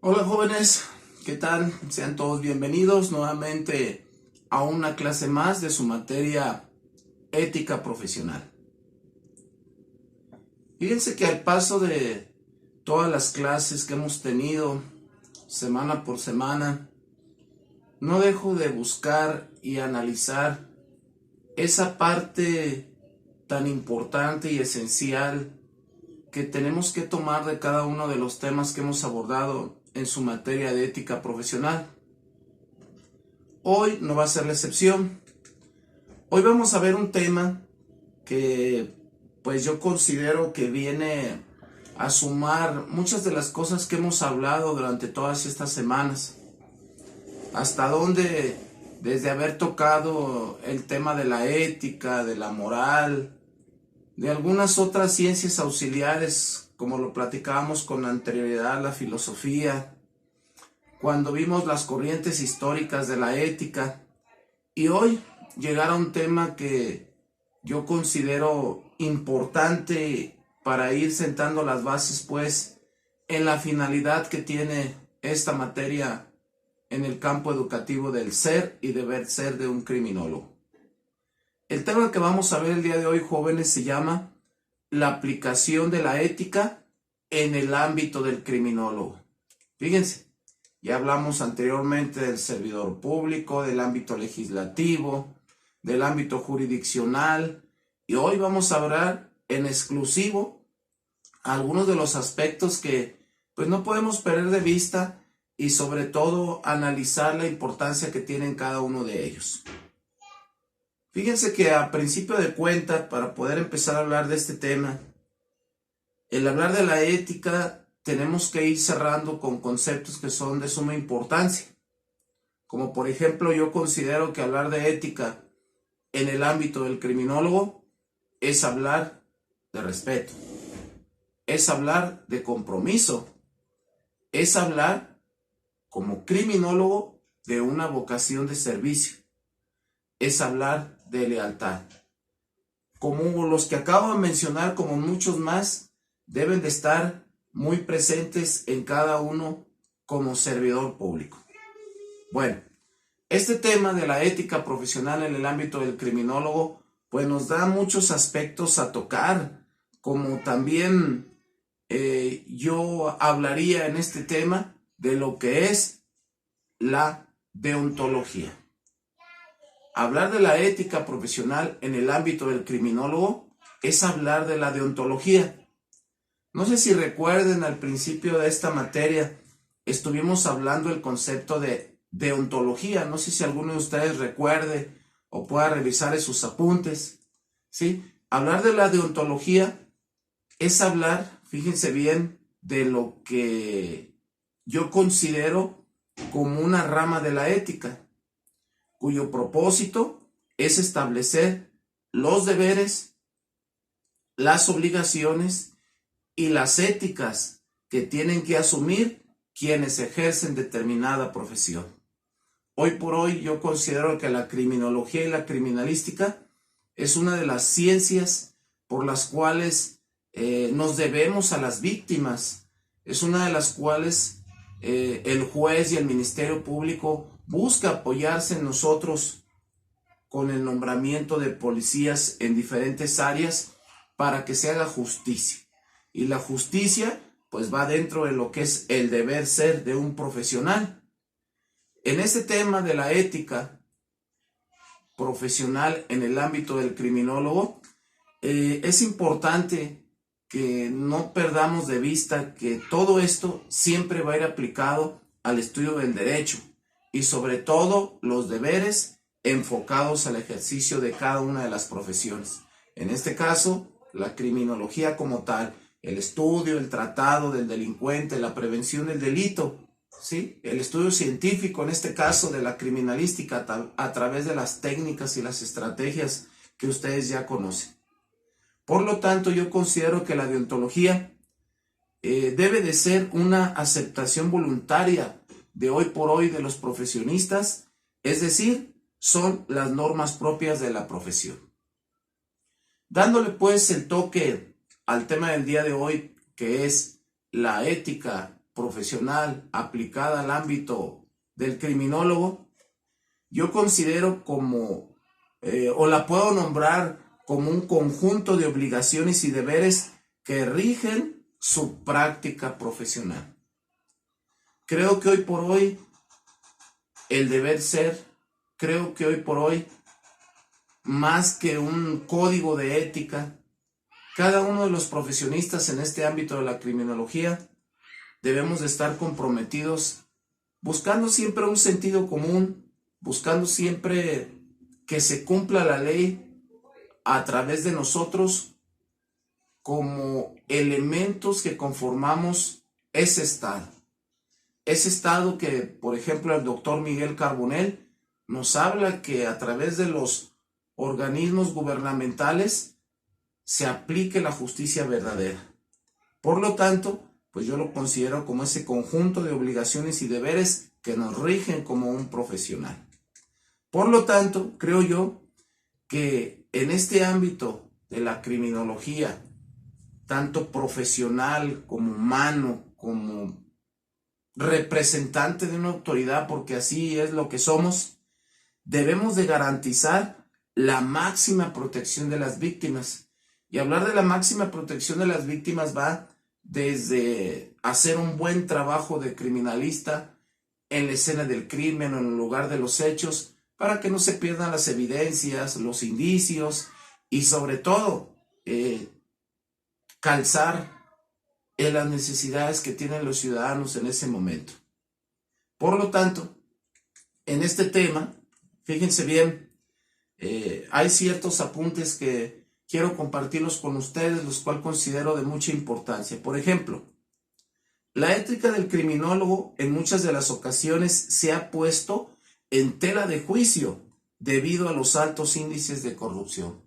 Hola jóvenes, ¿qué tal? Sean todos bienvenidos nuevamente a una clase más de su materia ética profesional. Fíjense que al paso de todas las clases que hemos tenido semana por semana, no dejo de buscar y analizar esa parte tan importante y esencial que tenemos que tomar de cada uno de los temas que hemos abordado en su materia de ética profesional. Hoy no va a ser la excepción. Hoy vamos a ver un tema que pues yo considero que viene a sumar muchas de las cosas que hemos hablado durante todas estas semanas. Hasta donde, desde haber tocado el tema de la ética, de la moral, de algunas otras ciencias auxiliares, como lo platicábamos con anterioridad, la filosofía, cuando vimos las corrientes históricas de la ética, y hoy llegar a un tema que yo considero importante para ir sentando las bases, pues, en la finalidad que tiene esta materia en el campo educativo del ser y deber ser de un criminólogo. El tema que vamos a ver el día de hoy, jóvenes, se llama la aplicación de la ética en el ámbito del criminólogo. Fíjense, ya hablamos anteriormente del servidor público, del ámbito legislativo, del ámbito jurisdiccional, y hoy vamos a hablar en exclusivo algunos de los aspectos que pues no podemos perder de vista y sobre todo analizar la importancia que tienen cada uno de ellos. Fíjense que a principio de cuenta, para poder empezar a hablar de este tema, el hablar de la ética, tenemos que ir cerrando con conceptos que son de suma importancia. Como por ejemplo, yo considero que hablar de ética en el ámbito del criminólogo es hablar de respeto, es hablar de compromiso, es hablar como criminólogo de una vocación de servicio, es hablar de lealtad. Como los que acabo de mencionar, como muchos más, deben de estar muy presentes en cada uno como servidor público. Bueno, este tema de la ética profesional en el ámbito del criminólogo, pues nos da muchos aspectos a tocar, como también yo hablaría en este tema de lo que es la deontología. Hablar de la ética profesional en el ámbito del criminólogo es hablar de la deontología. No sé si recuerden, al principio de esta materia estuvimos hablando del concepto de deontología. No sé si alguno de ustedes recuerde o pueda revisar en sus apuntes, ¿sí? Hablar de la deontología es hablar, fíjense bien, de lo que yo considero como una rama de la ética, cuyo propósito es establecer los deberes, las obligaciones y las éticas que tienen que asumir quienes ejercen determinada profesión. Hoy por hoy yo considero que la criminología y la criminalística es una de las ciencias por las cuales nos debemos a las víctimas, es una de las cuales el juez y el Ministerio Público busca apoyarse en nosotros con el nombramiento de policías en diferentes áreas para que se haga justicia. Y la justicia pues va dentro de lo que es el deber ser de un profesional. En este tema de la ética profesional en el ámbito del criminólogo, es importante que no perdamos de vista que todo esto siempre va a ir aplicado al estudio del derecho y sobre todo los deberes enfocados al ejercicio de cada una de las profesiones. En este caso, la criminología como tal, el estudio, el tratado del delincuente, la prevención del delito, ¿sí? El estudio científico, en este caso de la criminalística, a través de las técnicas y las estrategias que ustedes ya conocen. Por lo tanto, yo considero que la deontología debe de ser una aceptación voluntaria de hoy por hoy de los profesionistas, es decir, son las normas propias de la profesión. Dándole pues el toque al tema del día de hoy, que es la ética profesional aplicada al ámbito del criminólogo, yo considero como, o la puedo nombrar como un conjunto de obligaciones y deberes que rigen su práctica profesional. Creo que hoy por hoy el deber ser, creo que hoy por hoy, más que un código de ética, cada uno de los profesionistas en este ámbito de la criminología debemos de estar comprometidos buscando siempre un sentido común, buscando siempre que se cumpla la ley a través de nosotros como elementos que conformamos ese estado. Ese estado que, por ejemplo, el doctor Miguel Carbonell nos habla que a través de los organismos gubernamentales se aplique la justicia verdadera. Por lo tanto, pues yo lo considero como ese conjunto de obligaciones y deberes que nos rigen como un profesional. Por lo tanto, creo yo que en este ámbito de la criminología, tanto profesional como humano, como representante de una autoridad, porque así es lo que somos, debemos de garantizar la máxima protección de las víctimas. Y hablar de la máxima protección de las víctimas va desde hacer un buen trabajo de criminalista en la escena del crimen o en el lugar de los hechos, para que no se pierdan las evidencias, los indicios y sobre todo calzar en las necesidades que tienen los ciudadanos en ese momento. Por lo tanto, en este tema, fíjense bien, hay ciertos apuntes que quiero compartirlos con ustedes, los cuales considero de mucha importancia. Por ejemplo, la ética del criminólogo en muchas de las ocasiones se ha puesto en tela de juicio debido a los altos índices de corrupción.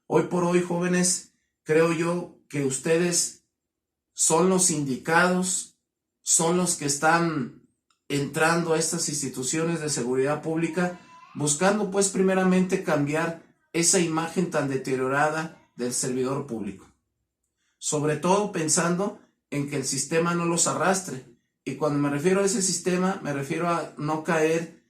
Hoy por hoy, jóvenes, creo yo que ustedes son los indicados, son los que están entrando a estas instituciones de seguridad pública, buscando pues primeramente cambiar esa imagen tan deteriorada del servidor público. Sobre todo pensando en que el sistema no los arrastre. Y cuando me refiero a ese sistema, me refiero a no caer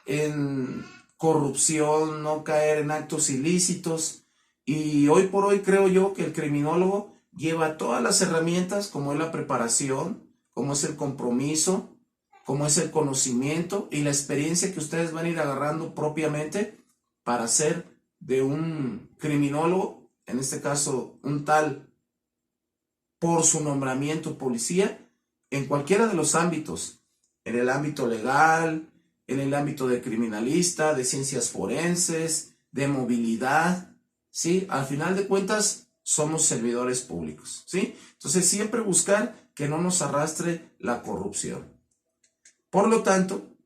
en corrupción, no caer en actos ilícitos. Y hoy por hoy creo yo que el criminólogo lleva todas las herramientas, como es la preparación, como es el compromiso, como es el conocimiento y la experiencia que ustedes van a ir agarrando propiamente para ser de un criminólogo, en este caso un tal por su nombramiento policía, en cualquiera de los ámbitos, en el ámbito legal, en el ámbito de criminalista, de ciencias forenses, de movilidad, ¿sí? Al final de cuentas, somos servidores públicos, ¿sí? Entonces, siempre buscar que no nos arrastre la corrupción. Por lo tanto,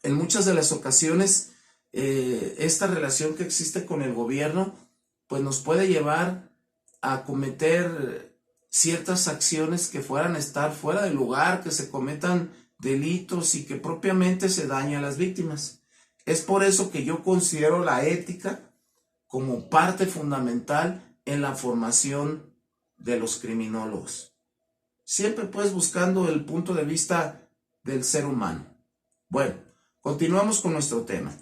en muchas de las ocasiones, esta relación que existe con el gobierno, pues nos puede llevar a cometer ciertas acciones que fueran a estar fuera de lugar, que se cometan delitos y que propiamente se dañe a las víctimas. Es por eso que yo considero la ética como parte fundamental en la formación de los criminólogos. Siempre pues buscando el punto de vista del ser humano. Bueno, continuamos con nuestro tema.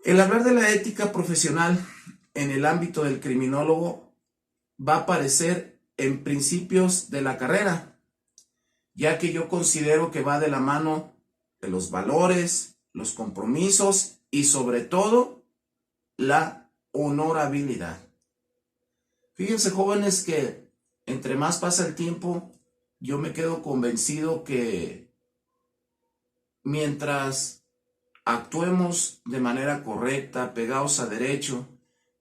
El hablar de la ética profesional en el ámbito del criminólogo va a aparecer en principios de la carrera, ya que yo considero que va de la mano de los valores, los compromisos y sobre todo la honorabilidad. Fíjense, jóvenes, que entre más pasa el tiempo, yo me quedo convencido que mientras actuemos de manera correcta, pegados a derecho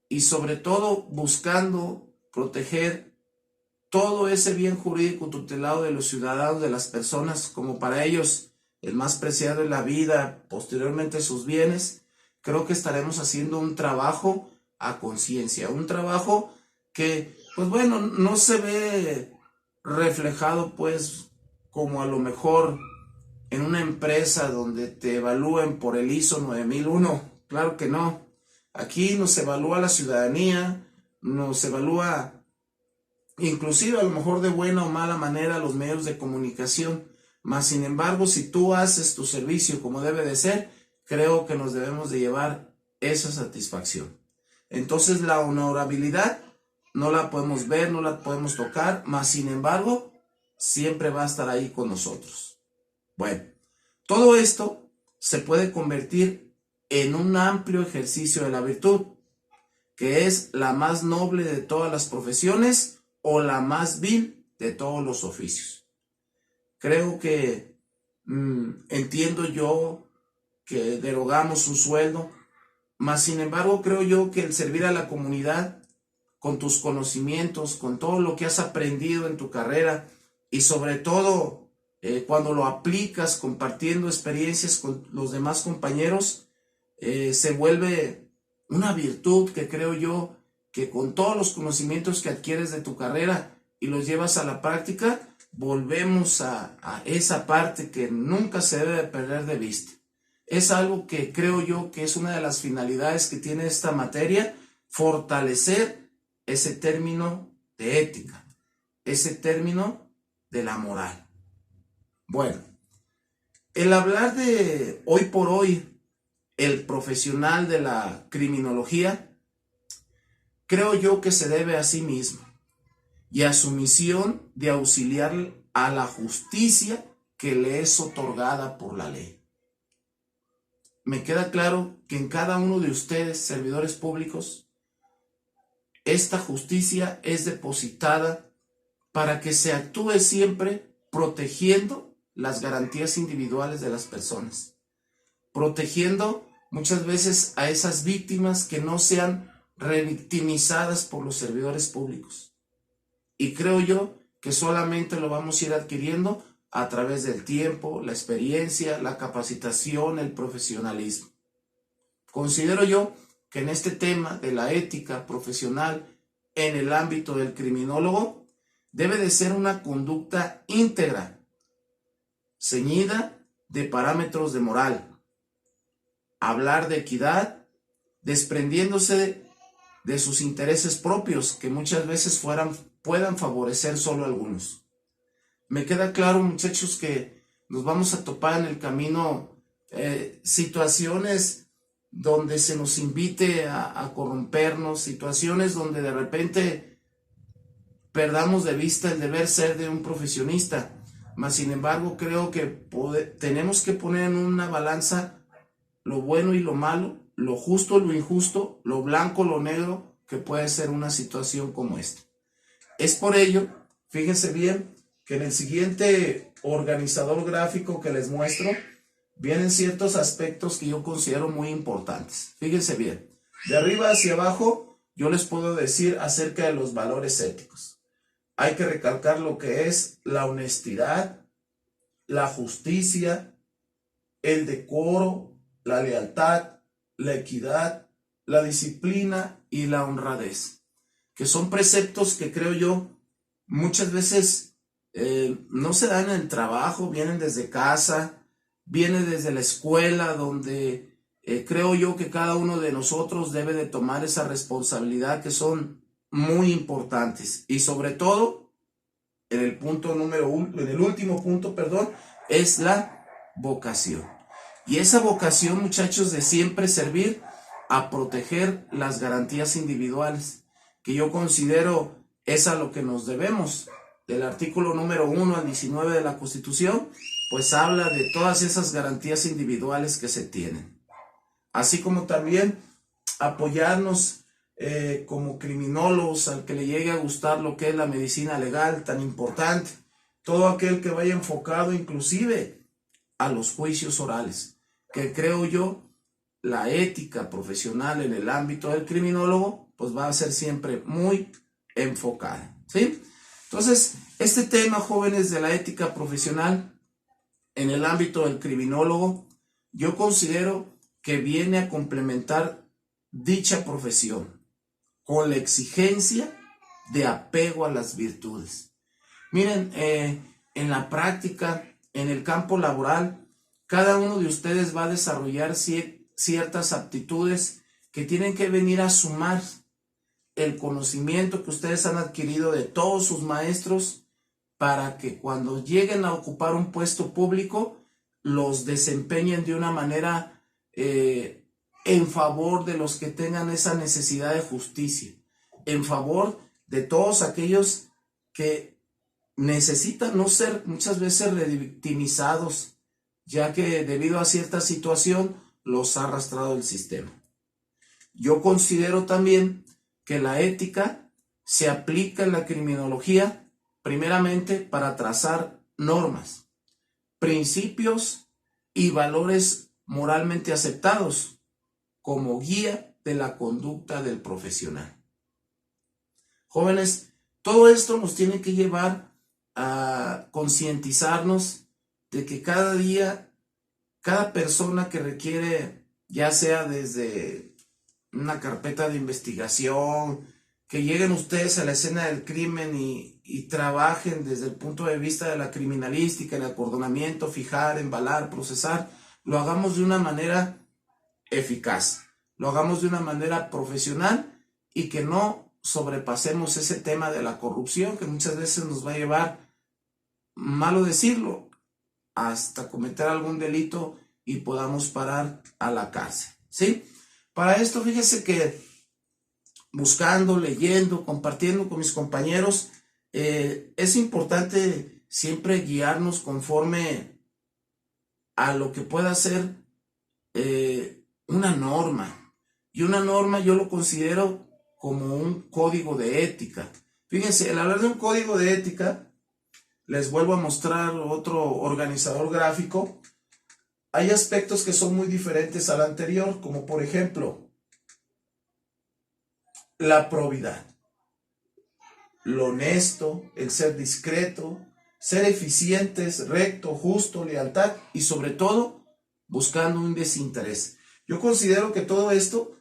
y sobre todo buscando proteger todo ese bien jurídico tutelado de los ciudadanos, de las personas, como para ellos el más preciado es la vida, posteriormente sus bienes, creo que estaremos haciendo un trabajo a conciencia, un trabajo que, pues bueno, no se ve reflejado pues como a lo mejor en una empresa donde te evalúen por el ISO 9001, claro que no. Aquí nos evalúa la ciudadanía, nos evalúa inclusive a lo mejor de buena o mala manera, los medios de comunicación. Mas, sin embargo, si tú haces tu servicio como debe de ser, creo que nos debemos de llevar esa satisfacción. Entonces, la honorabilidad no la podemos ver, no la podemos tocar, mas, sin embargo, siempre va a estar ahí con nosotros. Bueno, todo esto se puede convertir en un amplio ejercicio de la virtud, que es la más noble de todas las profesiones o la más vil de todos los oficios. Creo que entiendo yo que derogamos un sueldo, mas sin embargo creo yo que el servir a la comunidad con tus conocimientos, con todo lo que has aprendido en tu carrera y sobre todo cuando lo aplicas compartiendo experiencias con los demás compañeros, se vuelve una virtud que creo yo que con todos los conocimientos que adquieres de tu carrera y los llevas a la práctica, volvemos a esa parte que nunca se debe perder de vista. Es algo que creo yo que es una de las finalidades que tiene esta materia, fortalecer ese término de ética, ese término de la moral. Bueno, el hablar de hoy por hoy, el profesional de la criminología, creo yo que se debe a sí mismo y a su misión de auxiliar a la justicia que le es otorgada por la ley. Me queda claro que en cada uno de ustedes, servidores públicos, esta justicia es depositada para que se actúe siempre protegiendo las garantías individuales de las personas, protegiendo muchas veces a esas víctimas que no sean revictimizadas por los servidores públicos. Y creo yo que solamente lo vamos a ir adquiriendo a través del tiempo, la experiencia, la capacitación, el profesionalismo. Considero yo que en este tema de la ética profesional en el ámbito del criminólogo debe de ser una conducta íntegra, ceñida de parámetros de moral, hablar de equidad, desprendiéndose de sus intereses propios que muchas veces puedan favorecer solo a algunos. Me queda claro, muchachos, que nos vamos a topar en el camino situaciones donde se nos invite a corrompernos, situaciones donde de repente perdamos de vista el deber ser de un profesionista. Mas, sin embargo, creo que tenemos que poner en una balanza lo bueno y lo malo, lo justo, lo injusto, lo blanco, lo negro, que puede ser una situación como esta. Es por ello, fíjense bien, que en el siguiente organizador gráfico que les muestro, vienen ciertos aspectos que yo considero muy importantes. Fíjense bien, de arriba hacia abajo, yo les puedo decir acerca de los valores éticos. Hay que recalcar lo que es la honestidad, la justicia, el decoro, la lealtad, la equidad, la disciplina y la honradez, que son preceptos que creo yo muchas veces no se dan en el trabajo, vienen desde casa, vienen desde la escuela, donde creo yo que cada uno de nosotros debe de tomar esa responsabilidad, que son muy importantes. Y sobre todo, en el último punto, es la vocación. Y esa vocación, muchachos, de siempre servir a proteger las garantías individuales, que yo considero es a lo que nos debemos. Del artículo número 1 al 19 de la Constitución, pues habla de todas esas garantías individuales que se tienen. Así como también apoyarnos como criminólogos al que le llegue a gustar lo que es la medicina legal, tan importante. Todo aquel que vaya enfocado inclusive a los juicios orales, que creo yo la ética profesional en el ámbito del criminólogo pues va a ser siempre muy enfocada, ¿sí? Entonces, este tema, jóvenes, de la ética profesional en el ámbito del criminólogo, yo considero que viene a complementar dicha profesión con la exigencia de apego a las virtudes. Miren, en la práctica, en el campo laboral, cada uno de ustedes va a desarrollar ciertas aptitudes que tienen que venir a sumar el conocimiento que ustedes han adquirido de todos sus maestros para que cuando lleguen a ocupar un puesto público los desempeñen de una manera en favor de los que tengan esa necesidad de justicia, en favor de todos aquellos que necesitan no ser muchas veces revictimizados, ya que debido a cierta situación los ha arrastrado el sistema. Yo considero también que la ética se aplica en la criminología primeramente para trazar normas, principios y valores moralmente aceptados como guía de la conducta del profesional. Jóvenes, todo esto nos tiene que llevar a concientizarnos de que cada día, cada persona que requiere, ya sea desde una carpeta de investigación, que lleguen ustedes a la escena del crimen y trabajen desde el punto de vista de la criminalística, el acordonamiento, fijar, embalar, procesar, lo hagamos de una manera eficaz, lo hagamos de una manera profesional y que no sobrepasemos ese tema de la corrupción que muchas veces nos va a llevar, malo decirlo, hasta cometer algún delito y podamos parar a la cárcel, ¿sí? Para esto, fíjese que buscando, leyendo, compartiendo con mis compañeros, es importante siempre guiarnos conforme a lo que pueda ser una norma. Y una norma yo lo considero como un código de ética. Fíjense, al hablar de un código de ética, les vuelvo a mostrar otro organizador gráfico. Hay aspectos que son muy diferentes al anterior, como por ejemplo, la probidad, lo honesto, el ser discreto, ser eficientes, recto, justo, lealtad y sobre todo buscando un desinterés. Yo considero que todo esto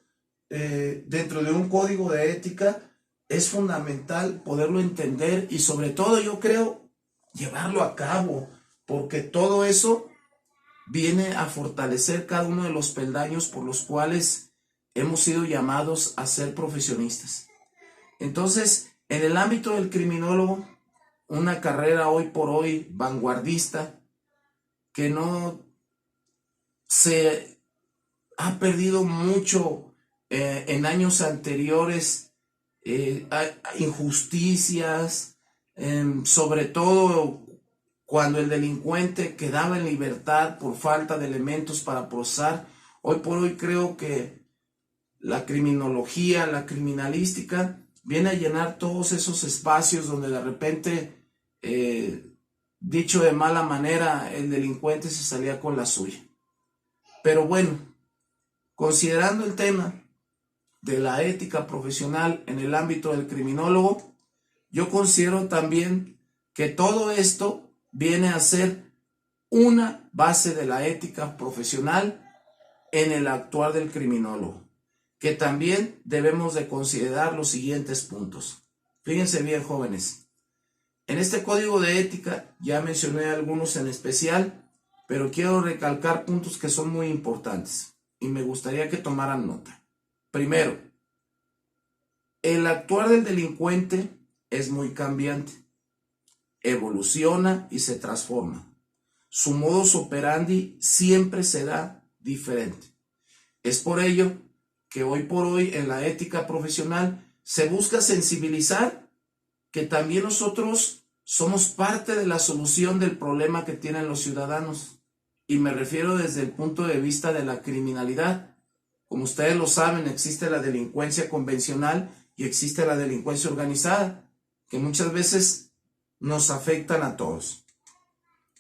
dentro de un código de ética es fundamental poderlo entender y sobre todo yo creo llevarlo a cabo, porque todo eso viene a fortalecer cada uno de los peldaños por los cuales hemos sido llamados a ser profesionistas. Entonces, en el ámbito del criminólogo, una carrera hoy por hoy vanguardista que no se ha perdido mucho en años anteriores, injusticias, sobre todo cuando el delincuente quedaba en libertad por falta de elementos para procesar. Hoy por hoy creo que la criminología, la criminalística, viene a llenar todos esos espacios donde de repente, dicho de mala manera, el delincuente se salía con la suya. Pero bueno, considerando el tema de la ética profesional en el ámbito del criminólogo, yo considero también que todo esto viene a ser una base de la ética profesional en el actuar del criminólogo, que también debemos de considerar los siguientes puntos. Fíjense bien, jóvenes. En este código de ética ya mencioné algunos en especial, pero quiero recalcar puntos que son muy importantes y me gustaría que tomaran nota. Primero, el actuar del delincuente es muy cambiante, evoluciona y se transforma. Su modus operandi siempre será diferente. Es por ello que hoy por hoy en la ética profesional se busca sensibilizar que también nosotros somos parte de la solución del problema que tienen los ciudadanos. Y me refiero desde el punto de vista de la criminalidad. Como ustedes lo saben, existe la delincuencia convencional y existe la delincuencia organizada, que muchas veces nos afectan a todos.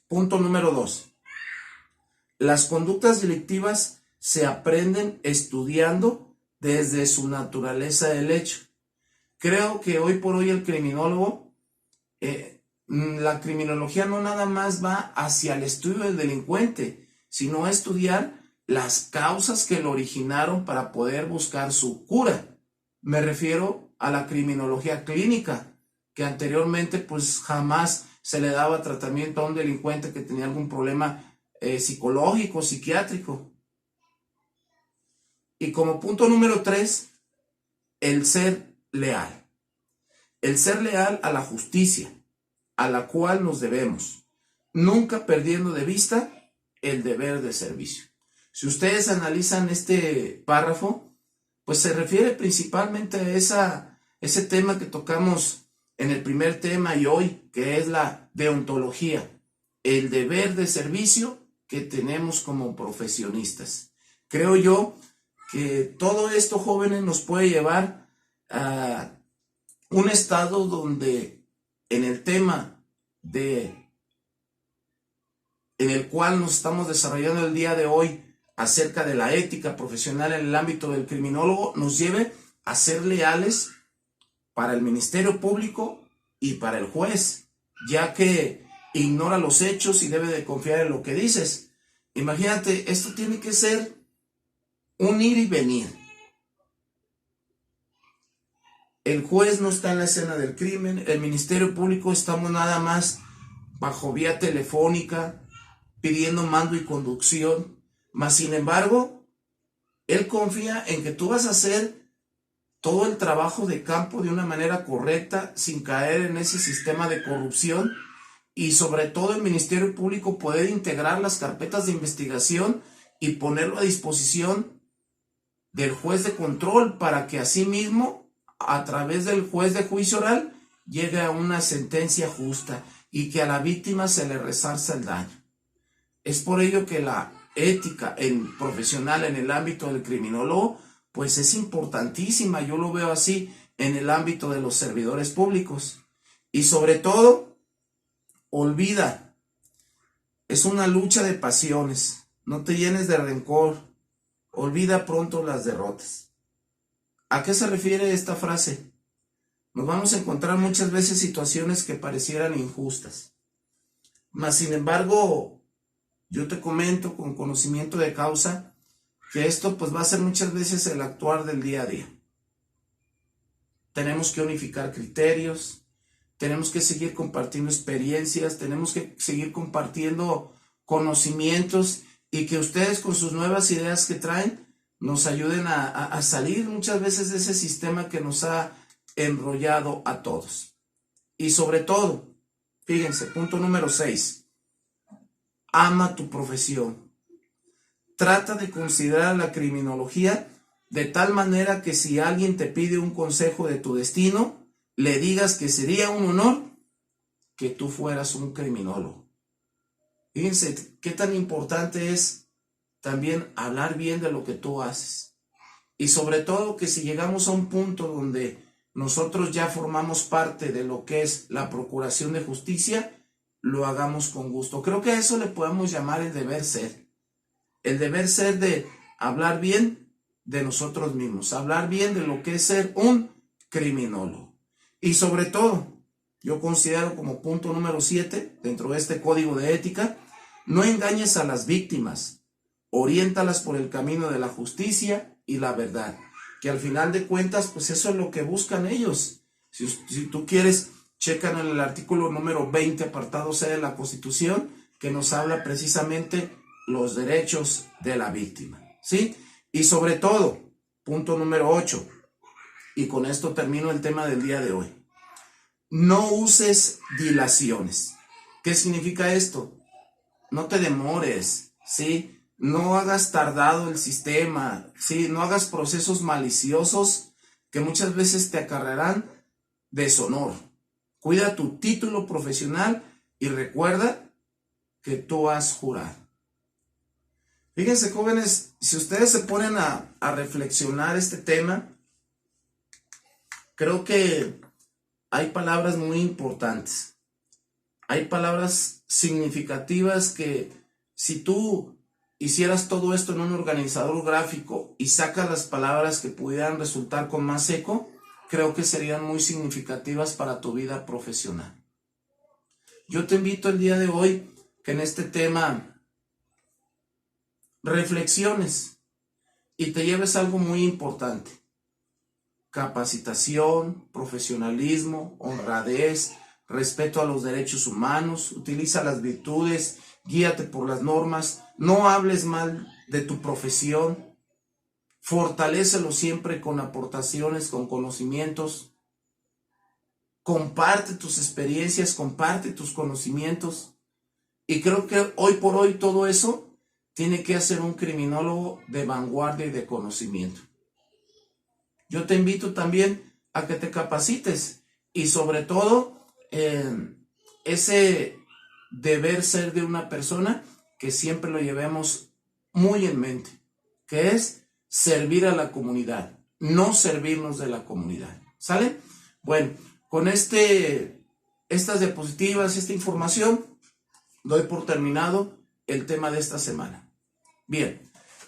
Punto número 2. Las conductas delictivas se aprenden estudiando desde su naturaleza del hecho. Creo que hoy por hoy el criminólogo, la criminología no nada más va hacia el estudio del delincuente, sino a estudiar las causas que lo originaron para poder buscar su cura. Me refiero a la criminología clínica, que anteriormente pues jamás se le daba tratamiento a un delincuente que tenía algún problema psicológico, psiquiátrico. Y como punto número 3, el ser leal. El ser leal a la justicia, a la cual nos debemos, nunca perdiendo de vista el deber de servicio. Si ustedes analizan este párrafo, pues se refiere principalmente a ese tema que tocamos en el primer tema y hoy, que es la deontología, el deber de servicio que tenemos como profesionistas. Creo yo que todo esto, jóvenes, nos puede llevar a un estado donde en el tema en el cual nos estamos desarrollando el día de hoy acerca de la ética profesional en el ámbito del criminólogo, nos lleve a ser leales para el Ministerio Público y para el juez, ya que ignora los hechos y debe de confiar en lo que dices. Imagínate, esto tiene que ser un ir y venir. El juez no está en la escena del crimen, el Ministerio Público estamos nada más bajo vía telefónica, pidiendo mando y conducción, mas sin embargo, él confía en que tú vas a hacer todo el trabajo de campo de una manera correcta, sin caer en ese sistema de corrupción, y sobre todo el Ministerio Público poder integrar las carpetas de investigación y ponerlo a disposición del juez de control para que asimismo, a través del juez de juicio oral, llegue a una sentencia justa y que a la víctima se le resarza el daño. Es por ello que la ética profesional en el ámbito del criminólogo, pues es importantísima. Yo lo veo así en el ámbito de los servidores públicos. Y sobre todo, olvida, es una lucha de pasiones. No te llenes de rencor. Olvida pronto las derrotas. ¿A qué se refiere esta frase? Nos vamos a encontrar muchas veces situaciones que parecieran injustas. Mas, sin embargo, yo te comento con conocimiento de causa que esto pues va a ser muchas veces el actuar del día a día. Tenemos que unificar criterios, tenemos que seguir compartiendo experiencias, tenemos que seguir compartiendo conocimientos y que ustedes con sus nuevas ideas que traen nos ayuden a salir muchas veces de ese sistema que nos ha enrollado a todos. Y sobre todo, fíjense, punto número 6. Ama tu profesión. Trata de considerar la criminología de tal manera que si alguien te pide un consejo de tu destino, le digas que sería un honor que tú fueras un criminólogo. Fíjense qué tan importante es también hablar bien de lo que tú haces. Y sobre todo que si llegamos a un punto donde nosotros ya formamos parte de lo que es la procuración de justicia, lo hagamos con gusto. Creo que a eso le podemos llamar el deber ser. El deber ser de hablar bien de nosotros mismos, hablar bien de lo que es ser un criminólogo. Y sobre todo, yo considero como punto número 7, dentro de este código de ética, no engañes a las víctimas, oriéntalas por el camino de la justicia y la verdad, que al final de cuentas, pues eso es lo que buscan ellos. Si tú quieres, checan en el artículo número 20, apartado C de la Constitución, que nos habla precisamente los derechos de la víctima, ¿sí? Y sobre todo, punto número 8, y con esto termino el tema del día de hoy. No uses dilaciones. ¿Qué significa esto? No te demores, ¿sí? No hagas tardado el sistema, ¿sí? No hagas procesos maliciosos que muchas veces te acarrearán deshonor. Cuida tu título profesional y recuerda que tú has jurado. Fíjense, jóvenes, si ustedes se ponen a reflexionar este tema, creo que hay palabras muy importantes. Hay palabras significativas que si tú hicieras todo esto en un organizador gráfico y sacas las palabras que pudieran resultar con más eco, creo que serían muy significativas para tu vida profesional. Yo te invito el día de hoy que en este tema reflexiones y te lleves algo muy importante. Capacitación, profesionalismo, honradez, respeto a los derechos humanos, utiliza las virtudes, guíate por las normas, no hables mal de tu profesión. fortalécelo siempre con aportaciones, con conocimientos. Comparte tus experiencias, comparte tus conocimientos. Y creo que hoy por hoy todo eso tiene que hacer un criminólogo de vanguardia y de conocimiento. Yo te invito también a que te capacites y sobre todo ese deber ser de una persona que siempre lo llevemos muy en mente, que es servir a la comunidad, no servirnos de la comunidad. ¿Sale? Bueno, con estas diapositivas, esta información, doy por terminado el tema de esta semana. Bien,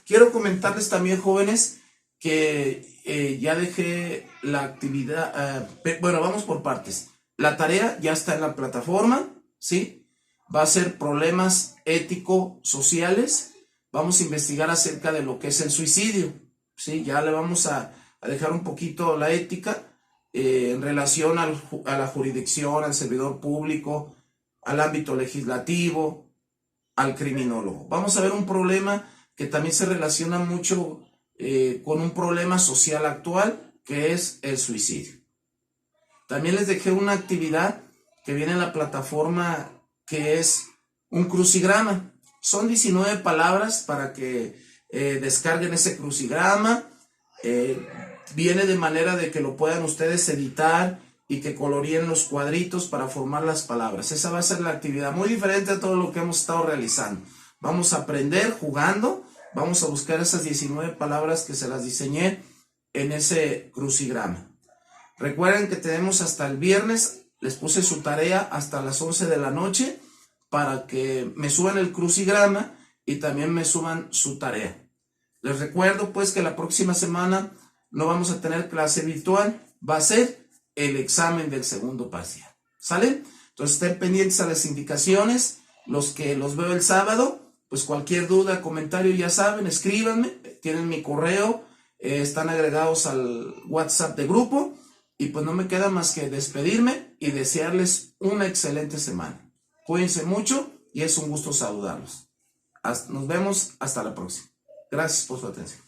quiero comentarles también, jóvenes, que ya dejé la actividad, bueno, vamos por partes. La tarea ya está en la plataforma, ¿sí? Va a ser problemas ético-sociales. Vamos a investigar acerca de lo que es el suicidio, ¿sí? Ya le vamos a dejar un poquito la ética en relación a la jurisdicción, al servidor público, al ámbito legislativo, al criminólogo. Vamos a ver un problema que también se relaciona mucho con un problema social actual, que es el suicidio. También les dejé una actividad que viene en la plataforma, que es un crucigrama. Son 19 palabras para que descarguen ese crucigrama. Viene de manera de que lo puedan ustedes editar y que coloríen los cuadritos para formar las palabras. Esa va a ser la actividad, muy diferente a todo lo que hemos estado realizando. Vamos a aprender jugando, vamos a buscar esas 19 palabras que se las diseñé en ese crucigrama. Recuerden que tenemos hasta el viernes, les puse su tarea hasta las 11 de la noche para que me suban el crucigrama y también me suban su tarea. Les recuerdo pues que la próxima semana no vamos a tener clase virtual, va a ser el examen del segundo parcial. ¿Sale? Entonces estén pendientes a las indicaciones. Los que los veo el sábado, pues cualquier duda, comentario, ya saben, escríbanme, tienen mi correo, están agregados al WhatsApp de grupo y pues no me queda más que despedirme y desearles una excelente semana. Cuídense mucho y es un gusto saludarlos. Nos vemos hasta la próxima. Gracias por su atención.